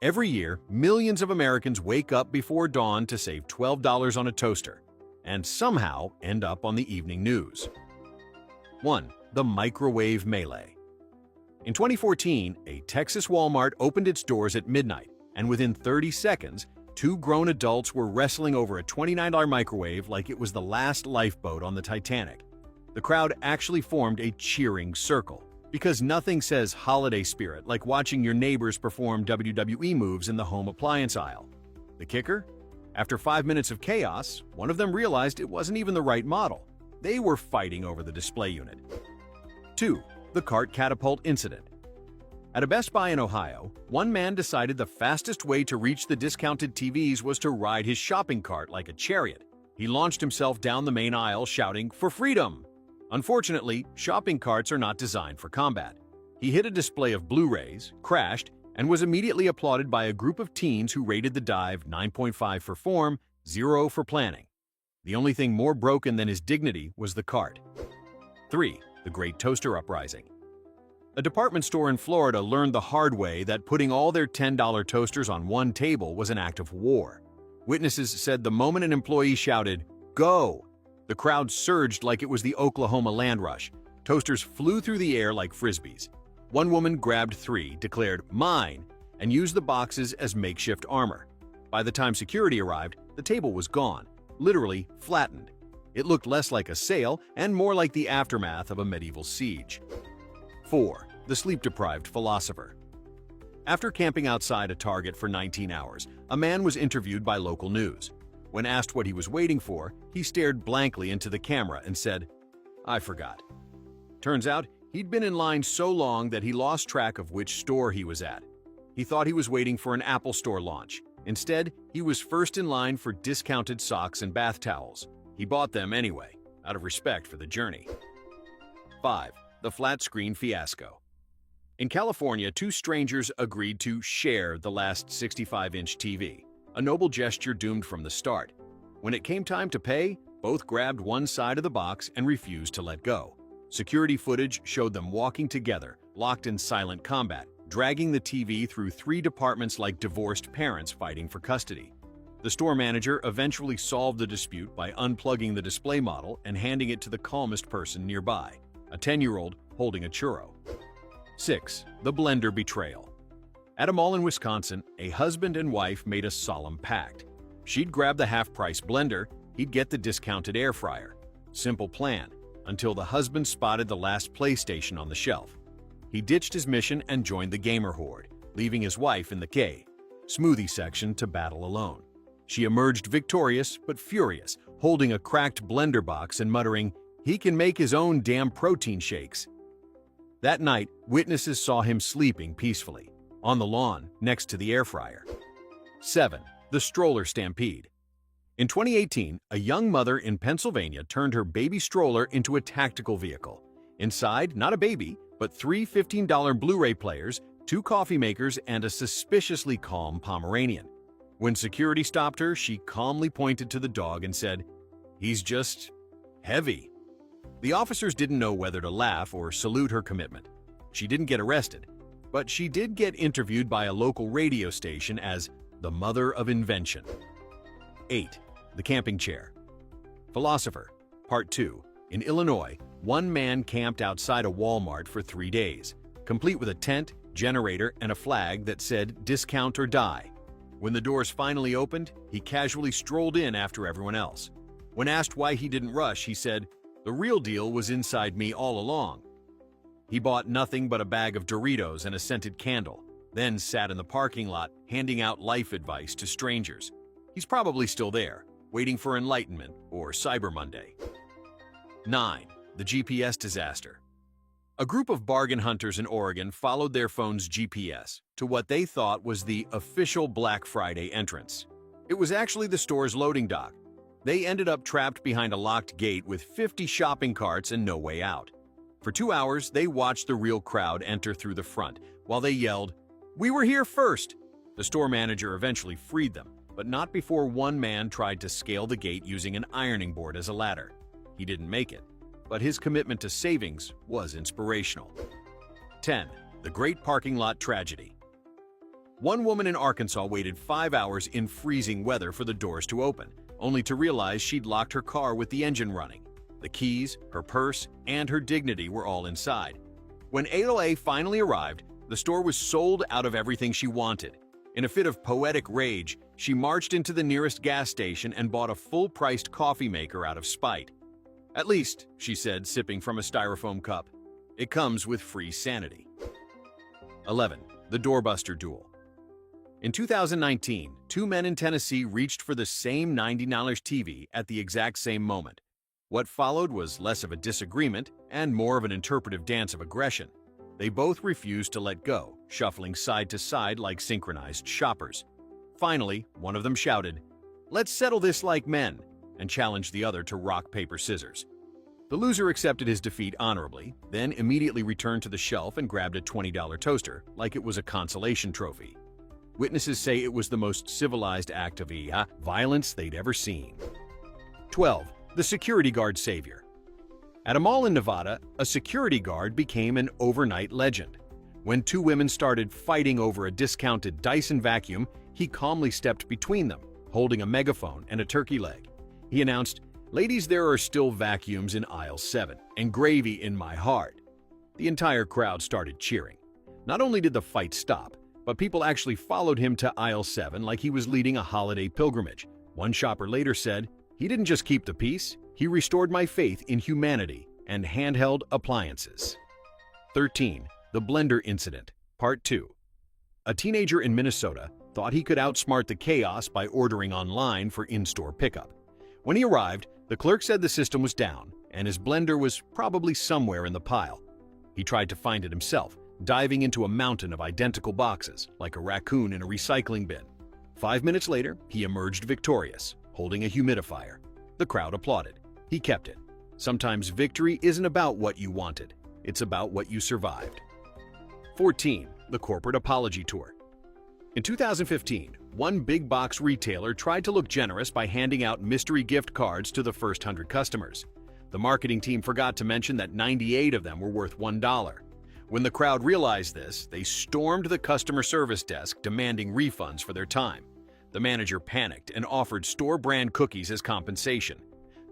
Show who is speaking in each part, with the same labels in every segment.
Speaker 1: Every year, millions of Americans wake up before dawn to save $12 on a toaster, and somehow end up on the evening news. 1. The microwave melee. In 2014, a Texas Walmart opened its doors at midnight, and within 30 seconds, two grown adults were wrestling over a $29 microwave like it was the last lifeboat on the Titanic. The crowd actually formed a cheering circle, because nothing says holiday spirit like watching your neighbors perform WWE moves in the home appliance aisle. The kicker? After 5 minutes of chaos, one of them realized it wasn't even the right model. They were fighting over the display unit. 2. The cart catapult incident. At a Best Buy in Ohio, one man decided the fastest way to reach the discounted TVs was to ride his shopping cart like a chariot. He launched himself down the main aisle shouting, "For freedom!" Unfortunately, shopping carts are not designed for combat. He hit a display of Blu-rays, crashed, and was immediately applauded by a group of teens who rated the dive 9.5 for form, 0 for planning. The only thing more broken than his dignity was the cart. 3. The Great Toaster Uprising. A department store in Florida learned the hard way that putting all their $10 toasters on one table was an act of war. Witnesses said the moment an employee shouted, "Go!" the crowd surged like it was the Oklahoma land rush. Toasters flew through the air like frisbees. One woman grabbed 3, declared, "Mine," and used the boxes as makeshift armor. By the time security arrived, the table was gone, literally flattened. It looked less like a sale and more like the aftermath of a medieval siege. 4. The sleep-deprived philosopher. After camping outside a Target for 19 hours, a man was interviewed by local news. When asked what he was waiting for, he stared blankly into the camera and said, "I forgot." Turns out, he'd been in line so long that he lost track of which store he was at. He thought he was waiting for an Apple Store launch. Instead, he was first in line for discounted socks and bath towels. He bought them anyway, out of respect for the journey. 5. The flat-screen fiasco. In California, two strangers agreed to share the last 65-inch TV, a noble gesture doomed from the start. When it came time to pay, both grabbed one side of the box and refused to let go. Security footage showed them walking together, locked in silent combat, dragging the TV through 3 departments like divorced parents fighting for custody. The store manager eventually solved the dispute by unplugging the display model and handing it to the calmest person nearby, a 10-year-old holding a churro. 6. The blender betrayal. At a mall in Wisconsin, a husband and wife made a solemn pact. She'd grab the half-price blender, he'd get the discounted air fryer. Simple plan, until the husband spotted the last PlayStation on the shelf. He ditched his mission and joined the gamer horde, leaving his wife in the smoothie section to battle alone. She emerged victorious but furious, holding a cracked blender box and muttering, "He can make his own damn protein shakes." That night, witnesses saw him sleeping peacefully, on the lawn next to the air fryer. 7. The stroller stampede. In 2018, a young mother in Pennsylvania turned her baby stroller into a tactical vehicle. Inside, not a baby, but 3 $15 Blu-ray players, 2 coffee makers, and a suspiciously calm Pomeranian. When security stopped her, she calmly pointed to the dog and said, "He's just heavy." The officers didn't know whether to laugh or salute her commitment. She didn't get arrested, but she did get interviewed by a local radio station as the mother of invention. 8. The camping chair. Philosopher, Part 2. In Illinois, one man camped outside a Walmart for 3 days, complete with a tent, generator, and a flag that said "Discount or Die." When the doors finally opened, he casually strolled in after everyone else. When asked why he didn't rush, he said, "The real deal was inside me all along." He bought nothing but a bag of Doritos and a scented candle, then sat in the parking lot handing out life advice to strangers. He's probably still there, waiting for enlightenment or Cyber Monday. 9. The GPS disaster. A group of bargain hunters in Oregon followed their phone's GPS to what they thought was the official Black Friday entrance. It was actually the store's loading dock. They ended up trapped behind a locked gate with 50 shopping carts and no way out. For 2 hours, they watched the real crowd enter through the front while they yelled, "We were here first!" The store manager eventually freed them, but not before one man tried to scale the gate using an ironing board as a ladder. He didn't make it, but his commitment to savings was inspirational. 10. The Great Parking Lot Tragedy. One woman in Arkansas waited 5 hours in freezing weather for the doors to open, only to realize she'd locked her car with the engine running. The keys, her purse, and her dignity were all inside. When AOA finally arrived, the store was sold out of everything she wanted. In a fit of poetic rage, she marched into the nearest gas station and bought a full-priced coffee maker out of spite. "At least," she said, sipping from a styrofoam cup, "it comes with free sanity." 11. The Doorbuster duel. In 2019, two men in Tennessee reached for the same $90 TV at the exact same moment. What followed was less of a disagreement and more of an interpretive dance of aggression. They both refused to let go, shuffling side to side like synchronized shoppers. Finally, one of them shouted, "Let's settle this like men," and challenged the other to rock, paper, scissors. The loser accepted his defeat honorably, then immediately returned to the shelf and grabbed a $20 toaster like it was a consolation trophy. Witnesses say it was the most civilized act of violence they'd ever seen. 12. The security guard savior. At a mall in Nevada, a security guard became an overnight legend. When two women started fighting over a discounted Dyson vacuum, he calmly stepped between them, holding a megaphone and a turkey leg. He announced, "Ladies, there are still vacuums in aisle 7, and gravy in my heart." The entire crowd started cheering. Not only did the fight stop, but people actually followed him to aisle 7 like he was leading a holiday pilgrimage. One shopper later said, "He didn't just keep the peace, he restored my faith in humanity and handheld appliances." 13. The blender incident, Part 2. A teenager in Minnesota thought he could outsmart the chaos by ordering online for in-store pickup. When he arrived, the clerk said the system was down and his blender was probably somewhere in the pile. He tried to find it himself, diving into a mountain of identical boxes, like a raccoon in a recycling bin. 5 minutes later, he emerged victorious, holding a humidifier. The crowd applauded. He kept it. Sometimes victory isn't about what you wanted, it's about what you survived. 14. The corporate apology tour. In 2015, one big box retailer tried to look generous by handing out mystery gift cards to the first 100 customers. The marketing team forgot to mention that 98 of them were worth $1. When the crowd realized this, they stormed the customer service desk demanding refunds for their time. The manager panicked and offered store-brand cookies as compensation.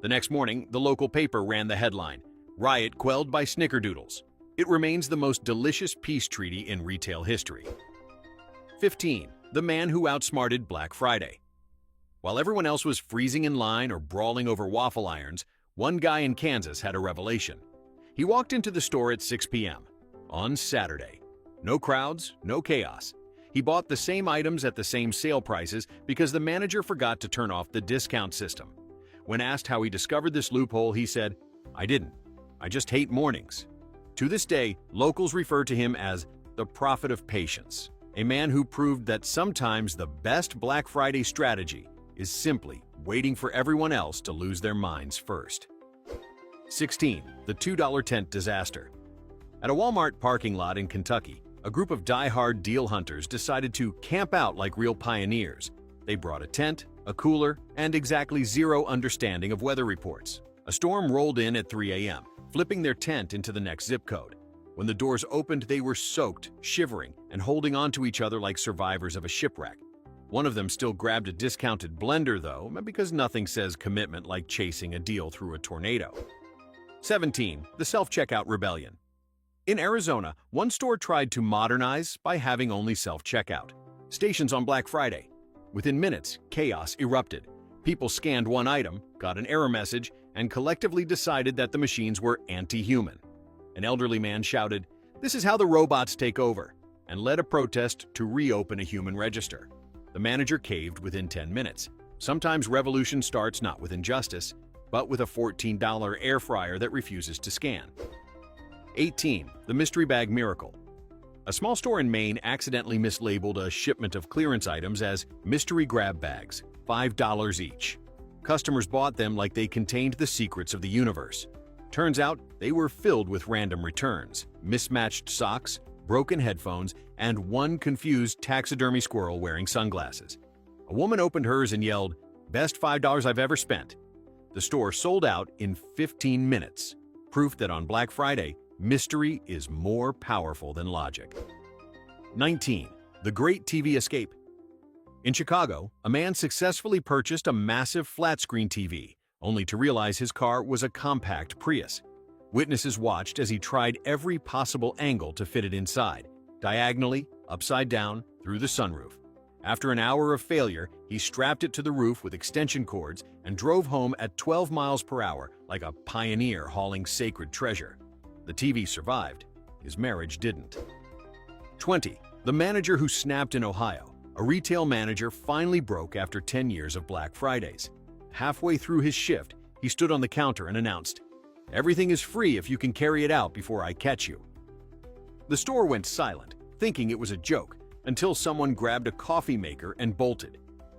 Speaker 1: The next morning, the local paper ran the headline, "Riot Quelled by Snickerdoodles." It remains the most delicious peace treaty in retail history. 15. The man who outsmarted Black Friday. While everyone else was freezing in line or brawling over waffle irons, one guy in Kansas had a revelation. He walked into the store at 6 p.m. on Saturday. No crowds, no chaos. He bought the same items at the same sale prices because the manager forgot to turn off the discount system. When asked how he discovered this loophole, he said, "I didn't. I just hate mornings." To this day, locals refer to him as the prophet of patience, a man who proved that sometimes the best Black Friday strategy is simply waiting for everyone else to lose their minds first. 16. The $2 tent disaster. At a Walmart parking lot in Kentucky, a group of die-hard deal hunters decided to camp out like real pioneers. They brought a tent, a cooler, and exactly zero understanding of weather reports. A storm rolled in at 3 a.m., flipping their tent into the next zip code. When the doors opened, they were soaked, shivering, and holding on to each other like survivors of a shipwreck. One of them still grabbed a discounted blender, though, because nothing says commitment like chasing a deal through a tornado. 17. The self-checkout rebellion. In Arizona, one store tried to modernize by having only self-checkout stations on Black Friday. Within minutes, chaos erupted. People scanned one item, got an error message, and collectively decided that the machines were anti-human. An elderly man shouted, "This is how the robots take over," and led a protest to reopen a human register. The manager caved within 10 minutes. Sometimes revolution starts not with injustice, but with a $14 air fryer that refuses to scan. 18. The mystery bag miracle. A small store in Maine accidentally mislabeled a shipment of clearance items as mystery grab bags, $5 each. Customers bought them like they contained the secrets of the universe. Turns out they were filled with random returns, mismatched socks, broken headphones, and one confused taxidermy squirrel wearing sunglasses. A woman opened hers and yelled, "Best $5 I've ever spent." The store sold out in 15 minutes. Proof that on Black Friday, mystery is more powerful than logic. 19. The Great TV Escape. In Chicago, a man successfully purchased a massive flat-screen TV, only to realize his car was a compact Prius. Witnesses watched as he tried every possible angle to fit it inside, diagonally, upside down, through the sunroof. After an hour of failure, he strapped it to the roof with extension cords and drove home at 12 miles per hour like a pioneer hauling sacred treasure. The TV survived. His marriage didn't. 20. The manager who snapped in Ohio. A retail manager finally broke after 10 years of Black Fridays. Halfway through his shift, he stood on the counter and announced, "Everything is free if you can carry it out before I catch you." The store went silent, thinking it was a joke, until someone grabbed a coffee maker and bolted.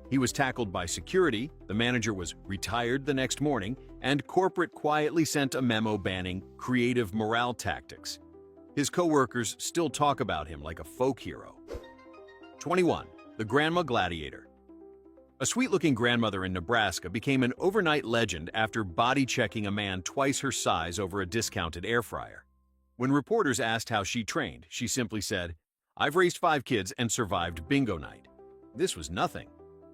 Speaker 1: He was tackled by security, the manager was retired the next morning, and corporate quietly sent a memo banning creative morale tactics. His co-workers still talk about him like a folk hero. 21. The Grandma Gladiator. A sweet-looking grandmother in Nebraska became an overnight legend after body-checking a man twice her size over a discounted air fryer. When reporters asked how she trained, she simply said, "I've raised 5 kids and survived bingo night." This was nothing.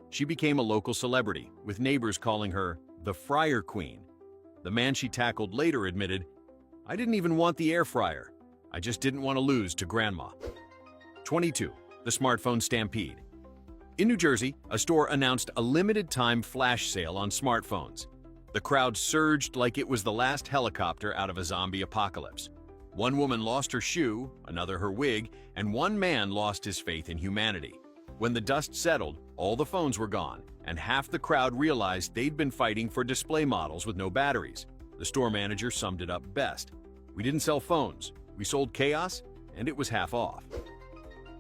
Speaker 1: She became a local celebrity, with neighbors calling her the Fryer Queen. The man she tackled later admitted, "I didn't even want the air fryer. I just didn't want to lose to Grandma." 22. The Smartphone Stampede. In New Jersey, a store announced a limited-time flash sale on smartphones. The crowd surged like it was the last helicopter out of a zombie apocalypse. One woman lost her shoe, another her wig, and one man lost his faith in humanity. When the dust settled, all the phones were gone, and half the crowd realized they'd been fighting for display models with no batteries. The store manager summed it up best. "We didn't sell phones. We sold chaos, and it was half off."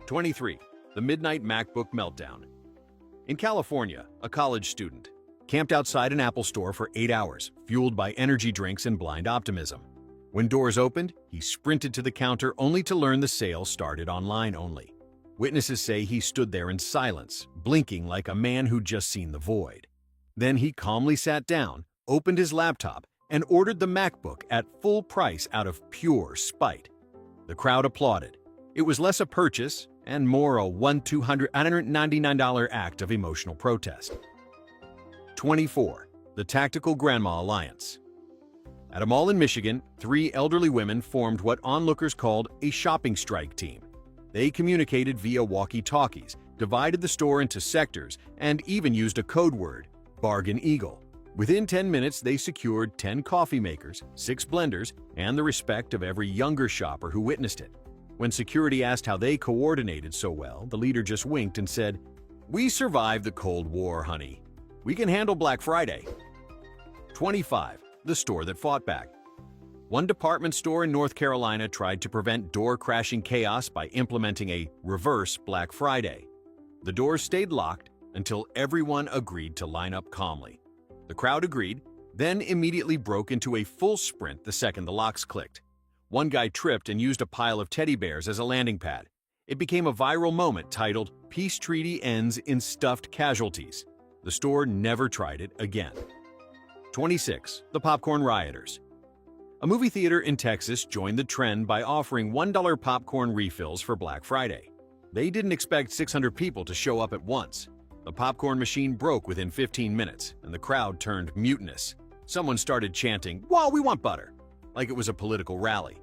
Speaker 1: 23. The Midnight MacBook Meltdown. In California, a college student camped outside an Apple store for 8 hours, fueled by energy drinks and blind optimism. When doors opened, he sprinted to the counter only to learn the sale started online only. Witnesses say he stood there in silence, blinking like a man who'd just seen the void. Then he calmly sat down, opened his laptop, and ordered the MacBook at full price out of pure spite. The crowd applauded. It was less a purchase and more a $299 act of emotional protest. 24. The Tactical Grandma Alliance. At a mall in Michigan, 3 elderly women formed what onlookers called a shopping strike team. They communicated via walkie-talkies, divided the store into sectors, and even used a code word, Bargain Eagle. Within 10 minutes, they secured 10 coffee makers, 6 blenders, and the respect of every younger shopper who witnessed it. When security asked how they coordinated so well, the leader just winked and said, "We survived the Cold War, honey. We can handle Black Friday." 25. The store that fought back. One department store in North Carolina tried to prevent door-crashing chaos by implementing a reverse Black Friday. The doors stayed locked until everyone agreed to line up calmly. The crowd agreed, then immediately broke into a full sprint the second the locks clicked. One guy tripped and used a pile of teddy bears as a landing pad. It became a viral moment titled, "Peace Treaty Ends in Stuffed Casualties." The store never tried it again. 26. The Popcorn Rioters. A movie theater in Texas joined the trend by offering $1 popcorn refills for Black Friday. They didn't expect 600 people to show up at once. The popcorn machine broke within 15 minutes, and the crowd turned mutinous. Someone started chanting, "Whoa, we want butter," like it was a political rally.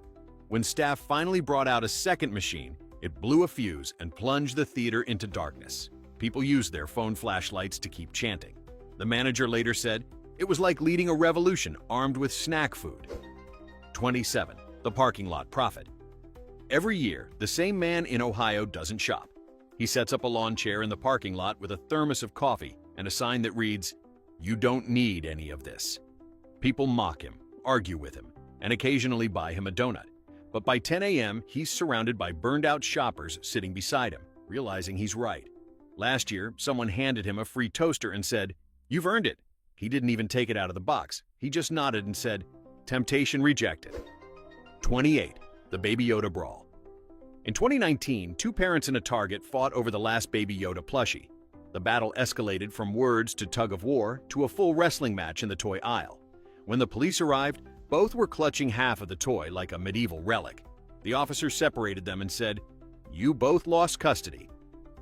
Speaker 1: When staff finally brought out a second machine, it blew a fuse and plunged the theater into darkness. People used their phone flashlights to keep chanting. The manager later said, "It was like leading a revolution armed with snack food." 27. The Parking Lot Prophet. Every year, the same man in Ohio doesn't shop. He sets up a lawn chair in the parking lot with a thermos of coffee and a sign that reads, "You don't need any of this." People mock him, argue with him, and occasionally buy him a donut. But by 10 a.m., he's surrounded by burned-out shoppers sitting beside him, realizing he's right. Last year, someone handed him a free toaster and said, "You've earned it." He didn't even take it out of the box. He just nodded and said, "Temptation rejected." 28. The Baby Yoda Brawl. In 2019, 2 parents in a Target fought over the last Baby Yoda plushie. The battle escalated from words to tug-of-war to a full wrestling match in the toy aisle. When the police arrived, both were clutching half of the toy like a medieval relic. The officer separated them and said, "You both lost custody."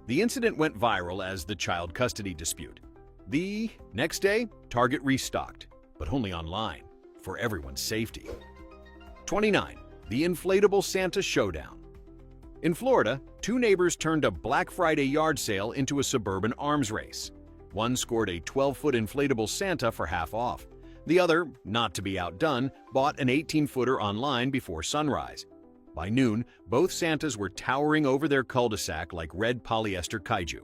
Speaker 1: The incident went viral as the child custody dispute. The next day, Target restocked, but only online, for everyone's safety. 29. The inflatable Santa showdown. In Florida, two neighbors turned a Black Friday yard sale into a suburban arms race. One scored a 12-foot inflatable Santa for half off. The other, not to be outdone, bought an 18-footer online before sunrise. By noon, both Santas were towering over their cul-de-sac like red polyester kaiju.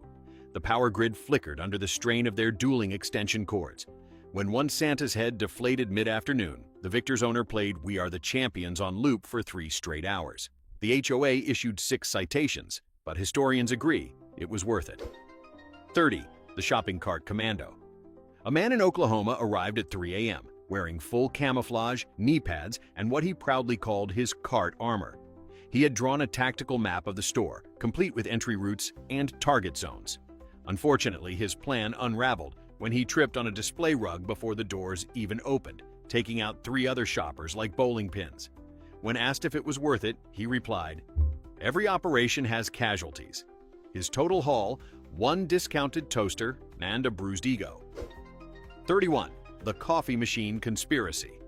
Speaker 1: The power grid flickered under the strain of their dueling extension cords. When one Santa's head deflated mid-afternoon, the victor's owner played We Are the Champions on loop for 3 straight hours. The HOA issued 6 citations, but historians agree it was worth it. 30. The shopping cart commando. A man in Oklahoma arrived at 3 a.m., wearing full camouflage, knee pads, and what he proudly called his cart armor. He had drawn a tactical map of the store, complete with entry routes and target zones. Unfortunately, his plan unraveled when he tripped on a display rug before the doors even opened, taking out 3 other shoppers like bowling pins. When asked if it was worth it, he replied, "Every operation has casualties." His total haul, 1 discounted toaster and a bruised ego. 31. The coffee machine conspiracy.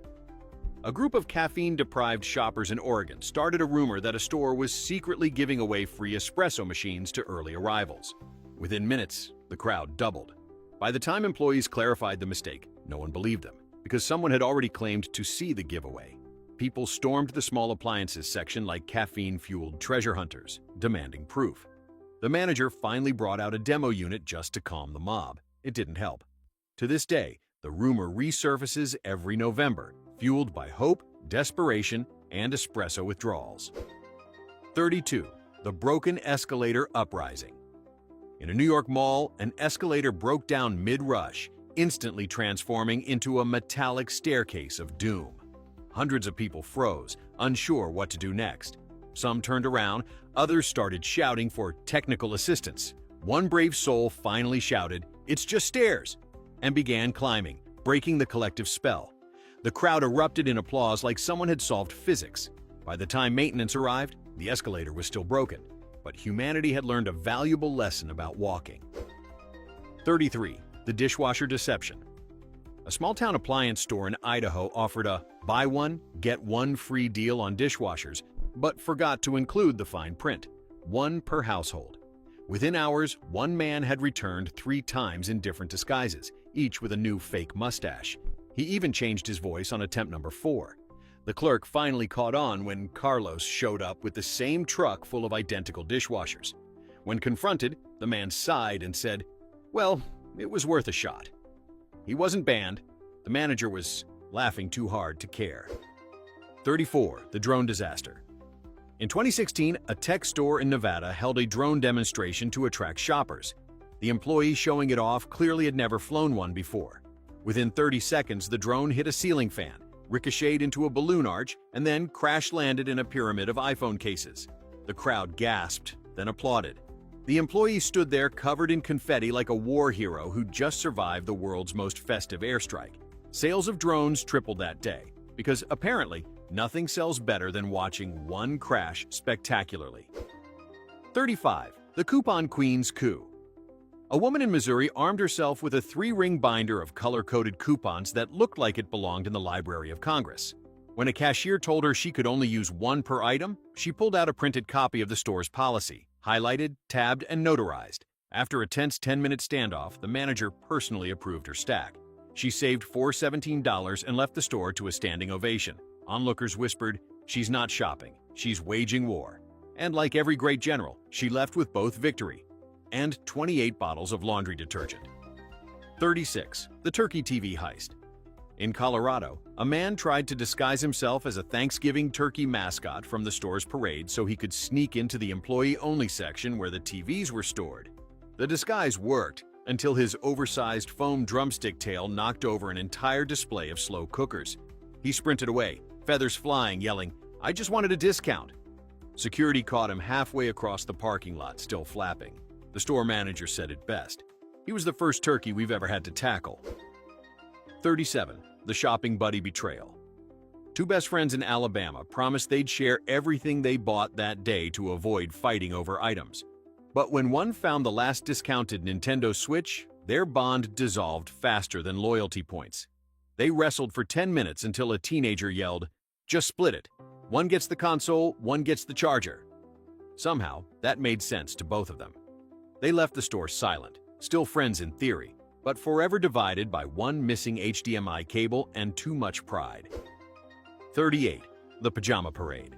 Speaker 1: A group of caffeine-deprived shoppers in Oregon started a rumor that a store was secretly giving away free espresso machines to early arrivals. Within minutes, the crowd doubled. By the time employees clarified the mistake, no one believed them, because someone had already claimed to see the giveaway. People stormed the small appliances section like caffeine-fueled treasure hunters, demanding proof. The manager finally brought out a demo unit just to calm the mob. It didn't help. To this day, the rumor resurfaces every November, fueled by hope, desperation, and espresso withdrawals. 32. The broken escalator uprising. In a New York mall, an escalator broke down mid-rush, instantly transforming into a metallic staircase of doom. Hundreds of people froze, unsure what to do next. Some turned around, others started shouting for technical assistance. One brave soul finally shouted, "It's just stairs," and began climbing, breaking the collective spell. The crowd erupted in applause like someone had solved physics. By the time maintenance arrived, the escalator was still broken, but humanity had learned a valuable lesson about walking. 33. The dishwasher deception. A small-town appliance store in Idaho offered a buy one, get one free deal on dishwashers, but forgot to include the fine print, 1 per household. Within hours, one man had returned 3 times in different disguises, each with a new fake mustache. He even changed his voice on attempt number 4. The clerk finally caught on when Carlos showed up with the same truck full of identical dishwashers. When confronted, the man sighed and said, "Well, it was worth a shot." He wasn't banned. The manager was laughing too hard to care. 34. The drone disaster. In 2016, a tech store in Nevada held a drone demonstration to attract shoppers. The employee showing it off clearly had never flown one before. Within 30 seconds, the drone hit a ceiling fan, ricocheted into a balloon arch, and then crash-landed in a pyramid of iPhone cases. The crowd gasped, then applauded. The employee stood there covered in confetti like a war hero who just survived the world's most festive airstrike. Sales of drones tripled that day, because apparently nothing sells better than watching one crash spectacularly. 35. The Coupon Queen's Coup. A woman in Missouri armed herself with a 3-ring binder of color-coded coupons that looked like it belonged in the Library of Congress. When a cashier told her she could only use 1 per item, she pulled out a printed copy of the store's policy, highlighted, tabbed, and notarized. After a tense 10-minute standoff, the manager personally approved her stack. She saved $417 and left the store to a standing ovation. Onlookers whispered, "She's not shopping, she's waging war." And like every great general, she left with both victory and 28 bottles of laundry detergent. 36. The turkey TV heist. In Colorado, a man tried to disguise himself as a Thanksgiving turkey mascot from the store's parade so he could sneak into the employee-only section where the TVs were stored. The disguise worked until his oversized foam drumstick tail knocked over an entire display of slow cookers. He sprinted away, feathers flying, yelling, "I just wanted a discount." Security caught him halfway across the parking lot, still flapping. The store manager said it best. He was the first turkey we've ever had to tackle. 37. The shopping buddy betrayal. 2 best friends in Alabama promised they'd share everything they bought that day to avoid fighting over items. But when one found the last discounted Nintendo Switch, their bond dissolved faster than loyalty points. They wrestled for 10 minutes until a teenager yelled, "Just split it. One gets the console, one gets the charger." Somehow, that made sense to both of them. They left the store silent, still friends in theory, but forever divided by one missing HDMI cable and too much pride. 38. The Pajama Parade.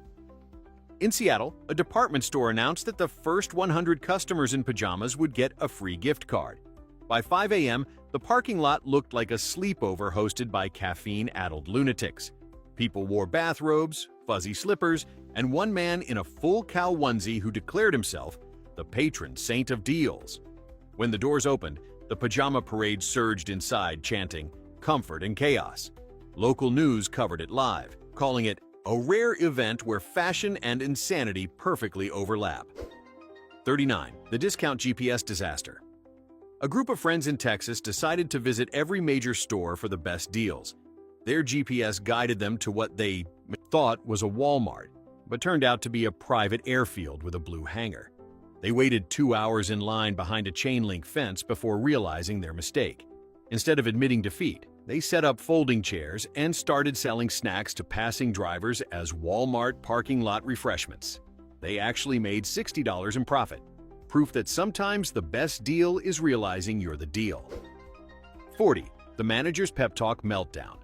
Speaker 1: In Seattle, a department store announced that the first 100 customers in pajamas would get a free gift card. By 5 a.m., the parking lot looked like a sleepover hosted by caffeine-addled lunatics. People wore bathrobes, fuzzy slippers, and one man in a full cow onesie who declared himself the patron saint of deals. When the doors opened, the pajama parade surged inside, chanting, "Comfort and chaos." Local news covered it live, calling it a rare event where fashion and insanity perfectly overlap. 39. The Discount GPS Disaster. A group of friends in Texas decided to visit every major store for the best deals. Their GPS guided them to what they thought was a Walmart, but turned out to be a private airfield with a blue hangar. They waited 2 hours in line behind a chain-link fence before realizing their mistake. Instead of admitting defeat, they set up folding chairs and started selling snacks to passing drivers as Walmart parking lot refreshments. They actually made $60 in profit. Proof that sometimes the best deal is realizing you're the deal. 40. The Manager's Pep Talk Meltdown.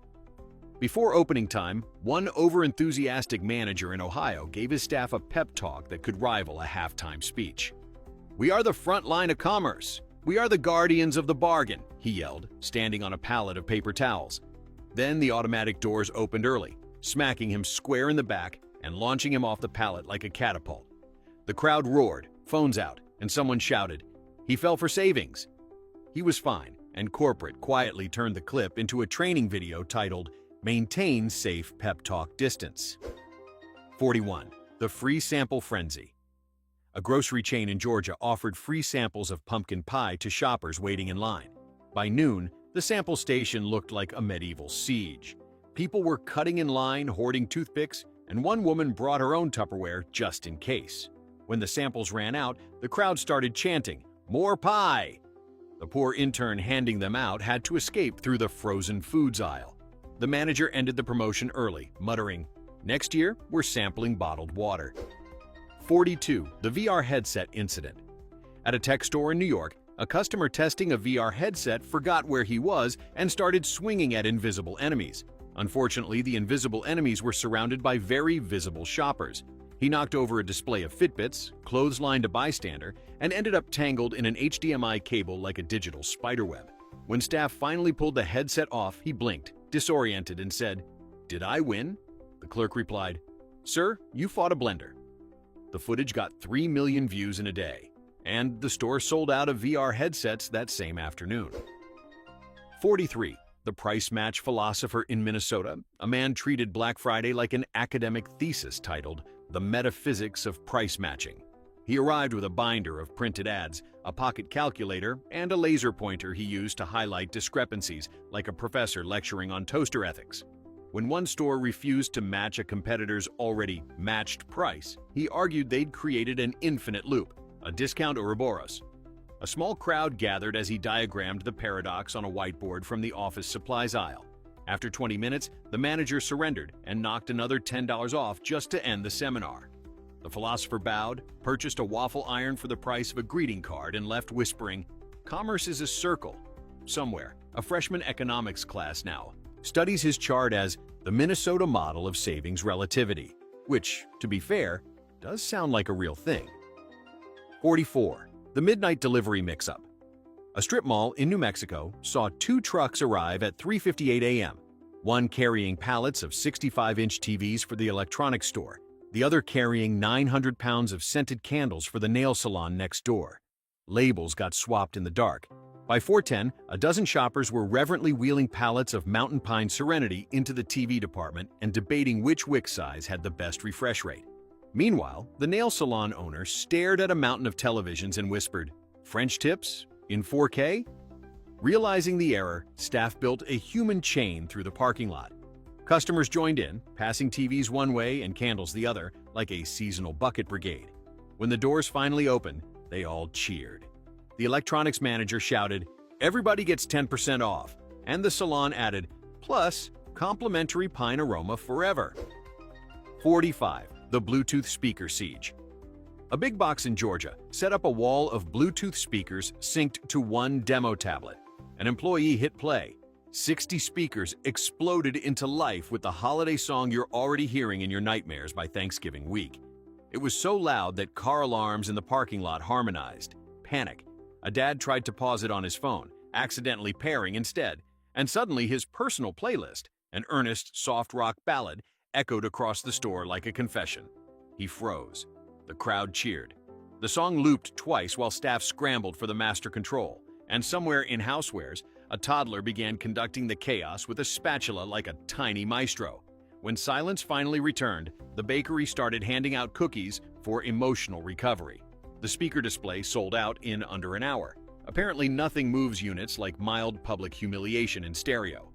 Speaker 1: Before opening time, one overenthusiastic manager in Ohio gave his staff a pep talk that could rival a halftime speech. "We are the front line of commerce. We are the guardians of the bargain," he yelled, standing on a pallet of paper towels. Then the automatic doors opened early, smacking him square in the back and launching him off the pallet like a catapult. The crowd roared, phones out, and someone shouted, "He fell for savings." He was fine, and corporate quietly turned the clip into a training video titled, "Maintain Safe Pep Talk Distance." 41. The Free Sample Frenzy. A grocery chain in Georgia offered free samples of pumpkin pie to shoppers waiting in line. By noon, the sample station looked like a medieval siege. People were cutting in line, hoarding toothpicks, and one woman brought her own Tupperware just in case. When the samples ran out, the crowd started chanting, "More pie!" The poor intern handing them out had to escape through the frozen foods aisle. The manager ended the promotion early, muttering, "Next year, we're sampling bottled water." 42. The VR Headset Incident. At a tech store in New York, a customer testing a VR headset forgot where he was and started swinging at invisible enemies. Unfortunately, the invisible enemies were surrounded by very visible shoppers. He knocked over a display of Fitbits, clotheslined a bystander, and ended up tangled in an HDMI cable like a digital spiderweb. When staff finally pulled the headset off, he blinked, disoriented, and said, "Did I win?" The clerk replied, "Sir, you fought a blender." The footage got 3 million views in a day, and the store sold out of VR headsets that same afternoon. 43. The Price Match Philosopher in Minnesota. A man treated Black Friday like an academic thesis titled, "The Metaphysics of Price Matching." He arrived with a binder of printed ads, a pocket calculator, and a laser pointer he used to highlight discrepancies like a professor lecturing on toaster ethics. When one store refused to match a competitor's already matched price, he argued they'd created an infinite loop, a discount Ouroboros. A small crowd gathered as he diagrammed the paradox on a whiteboard from the office supplies aisle. After 20 minutes, the manager surrendered and knocked another $10 off just to end the seminar. The philosopher bowed, purchased a waffle iron for the price of a greeting card, and left whispering, "Commerce is a circle." Somewhere, a freshman economics class now studies his chart as the Minnesota model of savings relativity, which, to be fair, does sound like a real thing. 44. The Midnight Delivery Mix-Up. A strip mall in New Mexico saw 2 trucks arrive at 3:58 a.m., one carrying pallets of 65-inch TVs for the electronics store, the other carrying 900 pounds of scented candles for the nail salon next door. Labels got swapped in the dark. By 4:10, a dozen shoppers were reverently wheeling pallets of Mountain Pine Serenity into the TV department and debating which wick size had the best refresh rate. Meanwhile, the nail salon owner stared at a mountain of televisions and whispered, "French tips? In 4K?" Realizing the error, staff built a human chain through the parking lot. Customers joined in, passing TVs one way and candles the other, like a seasonal bucket brigade. When the doors finally opened, They all cheered. The electronics manager shouted, "Everybody gets 10% off," and the salon added, "Plus, complimentary pine aroma forever." 45. The Bluetooth Speaker Siege. A big box in Georgia set up a wall of Bluetooth speakers synced to one demo tablet. An employee hit play. 60 speakers exploded into life with the holiday song you're already hearing in your nightmares by Thanksgiving week. It was so loud that car alarms in the parking lot harmonized. Panic. A dad tried to pause it on his phone, accidentally pairing instead, and suddenly his personal playlist, an earnest, soft rock ballad, echoed across the store like a confession. He froze. The crowd cheered. The song looped twice while staff scrambled for the master control, and somewhere in housewares, a toddler began conducting the chaos with a spatula like a tiny maestro. When silence finally returned, the bakery started handing out cookies for emotional recovery. The speaker display sold out in under an hour. Apparently nothing moves units like mild public humiliation in stereo.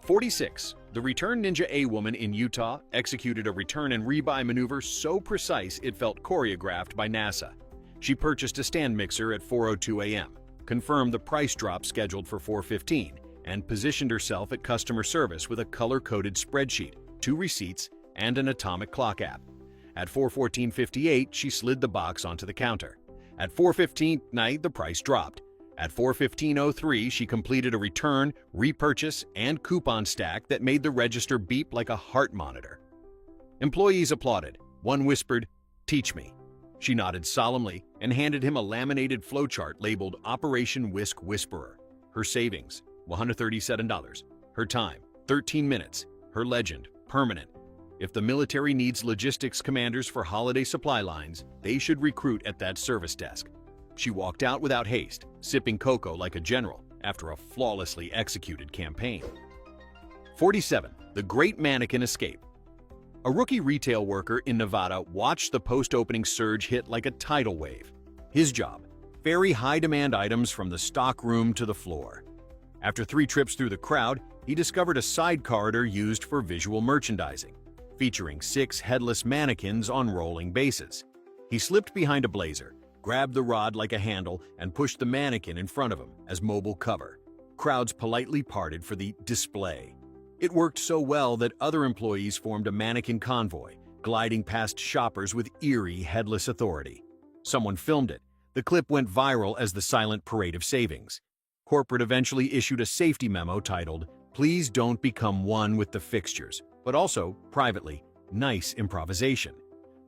Speaker 1: 46. The Return Ninja A-woman in Utah executed a return and rebuy maneuver so precise it felt choreographed by NASA. She purchased a stand mixer at 4:02 a.m., confirmed the price drop scheduled for 4:15, and positioned herself at customer service with a color-coded spreadsheet, 2 receipts, and an atomic clock app. At 4:14:58, she slid the box onto the counter. At 4:15 night, the price dropped. At 4:15:03, she completed a return, repurchase, and coupon stack that made the register beep like a heart monitor. Employees applauded. One whispered, "Teach me." She nodded solemnly and handed him a laminated flowchart labeled Operation Whisk Whisperer. Her savings, $137. Her time, 13 minutes. Her legend, permanent. If the military needs logistics commanders for holiday supply lines, they should recruit at that service desk. She walked out without haste, sipping cocoa like a general after a flawlessly executed campaign. 47. The Great Mannequin Escape. A rookie retail worker in Nevada watched the post-opening surge hit like a tidal wave. His job, ferry high-demand items from the stock room to the floor. After 3 trips through the crowd, he discovered a side corridor used for visual merchandising, featuring 6 headless mannequins on rolling bases. He slipped behind a blazer, grabbed the rod like a handle, and pushed the mannequin in front of him as mobile cover. Crowds politely parted for the display. It worked so well that other employees formed a mannequin convoy, gliding past shoppers with eerie, headless authority. Someone filmed it. The clip went viral as the silent parade of savings. Corporate eventually issued a safety memo titled, "Please don't become one with the fixtures," but also, privately, "Nice improvisation."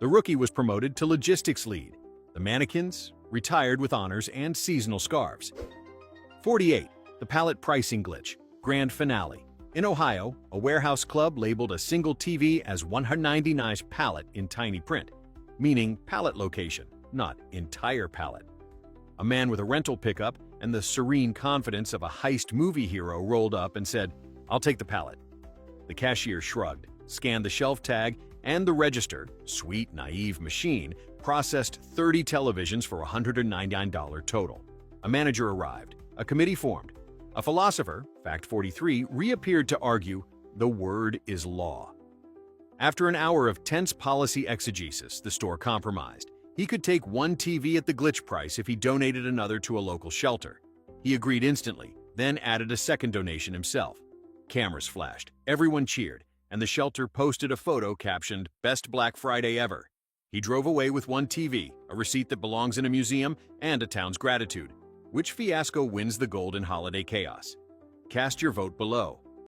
Speaker 1: The rookie was promoted to logistics lead. The mannequins retired with honors and seasonal scarves. 48. The Pallet Pricing Glitch, Grand Finale. In Ohio, a warehouse club labeled a single TV as 199 pallet in tiny print, meaning pallet location, not entire pallet. A man with a rental pickup and the serene confidence of a heist movie hero rolled up and said, "I'll take the pallet." The cashier shrugged, scanned the shelf tag, and the register, sweet, naive machine, processed 30 televisions for $199 total. A manager arrived. A committee formed. A philosopher, Fact 43, reappeared to argue, "The word is law." After an hour of tense policy exegesis, the store compromised. He could take one TV at the glitch price if he donated another to a local shelter. He agreed instantly, then added a second donation himself. Cameras flashed, everyone cheered, and the shelter posted a photo captioned, "Best Black Friday ever." He drove away with one TV, a receipt that belongs in a museum, and a town's gratitude. Which fiasco wins the golden holiday chaos? Cast your vote below.